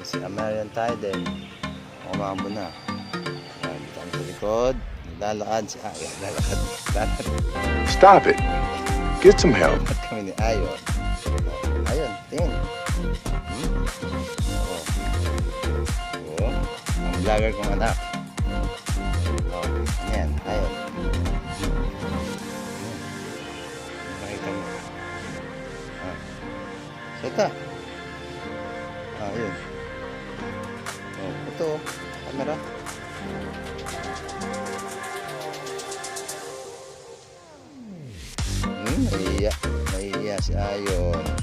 Si American tayo din. Umabo na. Yan, dito sa likod. Naglalakad si Ayon. Lalakad. Stop it. Get some help. At kami ni Ayon. Ayon, tingin. Oo. Ang vlogger kong anak. Yan, Ayon. Makita mo. Sota. Ayun. Ito, camera. Nahiya si Ayon.